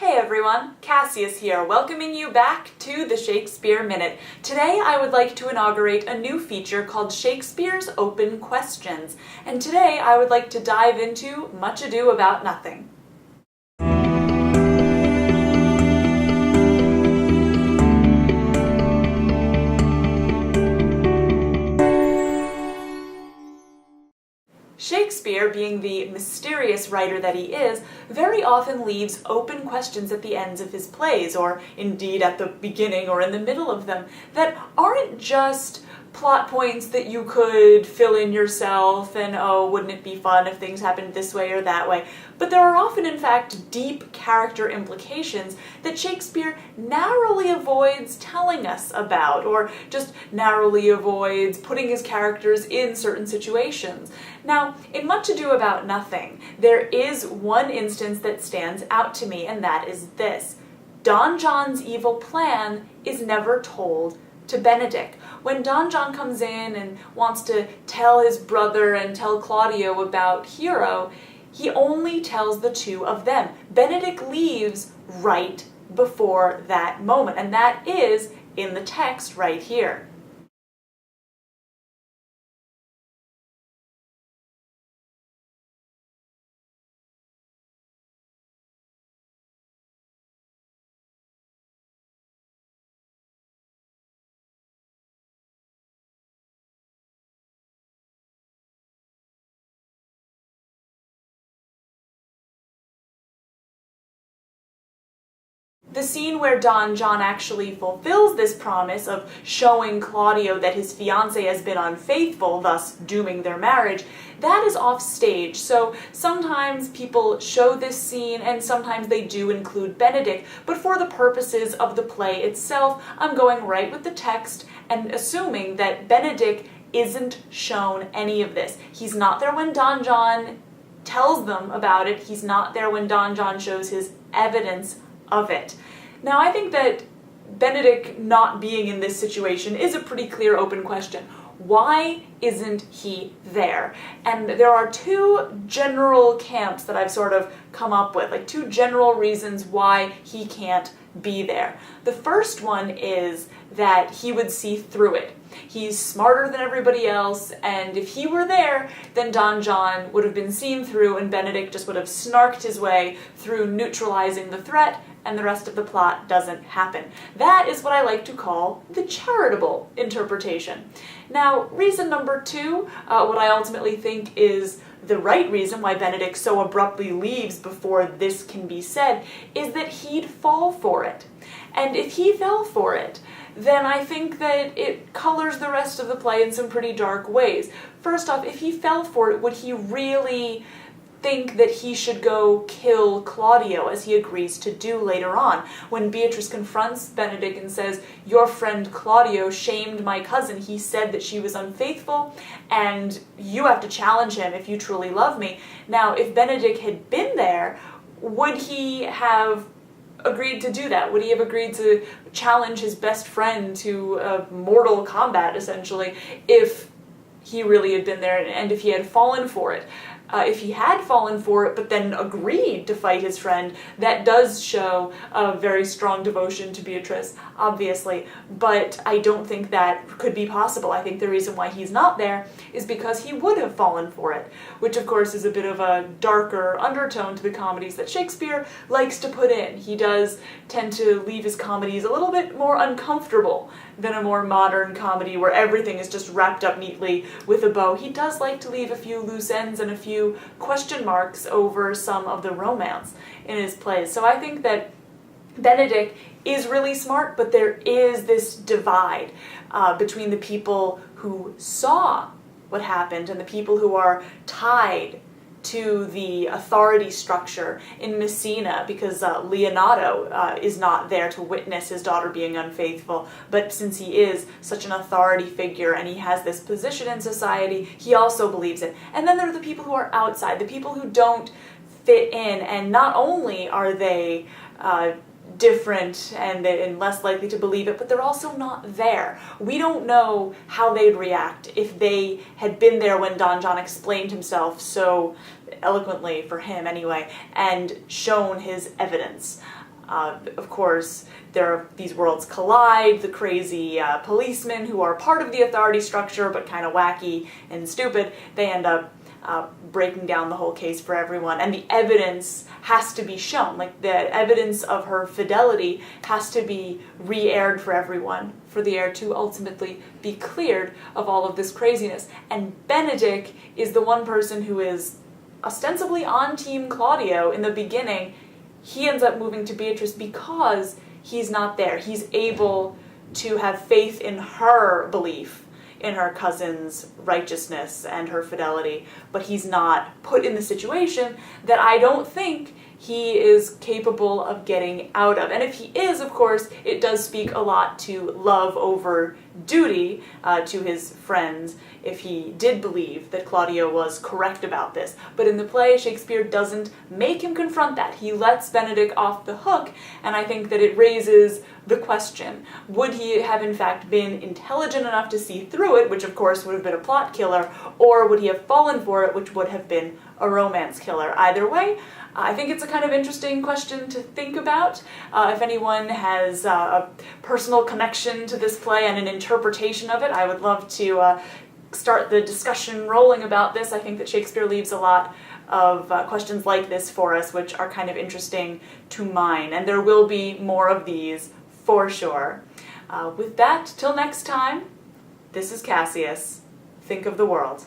Hey everyone, Cassius here, welcoming you back to the Shakespeare Minute. Today I would like to inaugurate a new feature called Shakespeare's Open Questions, and today I would like to dive into Much Ado About Nothing. Shakespeare, being the mysterious writer that he is, very often leaves open questions at the ends of his plays, or indeed at the beginning or in the middle of them, that aren't just plot points that you could fill in yourself and, oh, wouldn't it be fun if things happened this way or that way, but there are often, in fact, deep character implications that Shakespeare narrowly avoids telling us about, or just narrowly avoids putting his characters in certain situations. Now, in Much Ado About Nothing, there is one instance that stands out to me, and that is this. Don John's evil plan is never told to Benedick. When Don John comes in and wants to tell his brother and tell Claudio about Hero, he only tells the two of them. Benedick leaves right before that moment, and that is in the text right here. The scene where Don John actually fulfills this promise of showing Claudio that his fiancée has been unfaithful, thus dooming their marriage, that is off stage. So sometimes people show this scene and sometimes they do include Benedick, but for the purposes of the play itself, I'm going right with the text and assuming that Benedick isn't shown any of this. He's not there when Don John tells them about it. He's not there when Don John shows his evidence of it. Now, I think that Benedick not being in this situation is a pretty clear open question. Why isn't he there? And there are two general camps that I've sort of come up with, like two general reasons why he can't be there. The first one is that he would see through it. He's smarter than everybody else, and if he were there, then Don John would have been seen through and Benedick just would have snarked his way through neutralizing the threat, and the rest of the plot doesn't happen. That is what I like to call the charitable interpretation. Now, reason number two, what I ultimately think is the right reason why Benedick so abruptly leaves before this can be said, is that he'd fall for it. And if he fell for it, then I think that it colors the rest of the play in some pretty dark ways. First off, if he fell for it, would he really think that he should go kill Claudio, as he agrees to do later on? When Beatrice confronts Benedick and says, "Your friend Claudio shamed my cousin. He said that she was unfaithful, and you have to challenge him if you truly love me." Now, if Benedick had been there, would he have agreed to do that? Would he have agreed to challenge his best friend to mortal combat, essentially, if he really had been there and if he had fallen for it? If he had fallen for it, but then agreed to fight his friend, that does show a very strong devotion to Beatrice, obviously, but I don't think that could be possible. I think the reason why he's not there is because he would have fallen for it, which of course is a bit of a darker undertone to the comedies that Shakespeare likes to put in. He does tend to leave his comedies a little bit more uncomfortable than a more modern comedy where everything is just wrapped up neatly with a bow. He does like to leave a few loose ends and a few question marks over some of the romance in his plays. So I think that Benedick is really smart, but there is this divide between the people who saw what happened and the people who are tied to the authority structure in Messina, because Leonato is not there to witness his daughter being unfaithful, but since he is such an authority figure and he has this position in society, he also believes it. And then there are the people who are outside, the people who don't fit in, and not only are they different and less likely to believe it, but they're also not there. We don't know how they'd react if they had been there when Don John explained himself so eloquently for him anyway, and shown his evidence. Of course, these worlds collide. The crazy policemen who are part of the authority structure but kind of wacky and stupid, they end up breaking down the whole case for everyone, and the evidence has to be shown. Like, the evidence of her fidelity has to be re-aired for everyone, for the air to ultimately be cleared of all of this craziness. And Benedick is the one person who is ostensibly on Team Claudio in the beginning. He ends up moving to Beatrice because he's not there. He's able to have faith in her belief in her cousin's righteousness and her fidelity, but he's not put in the situation that I don't think he is capable of getting out of. And if he is, of course, it does speak a lot to love over duty to his friends, if he did believe that Claudio was correct about this. But in the play, Shakespeare doesn't make him confront that. He lets Benedick off the hook, and I think that it raises the question, would he have in fact been intelligent enough to see through it, which of course would have been a plot killer, or would he have fallen for it, which would have been a romance killer? Either way, I think it's a kind of interesting question to think about. If anyone has a personal connection to this play and an interpretation of it, I would love to start the discussion rolling about this. I think that Shakespeare leaves a lot of questions like this for us, which are kind of interesting to mine, and there will be more of these for sure. With that, till next time, this is Cassius. Think of the world.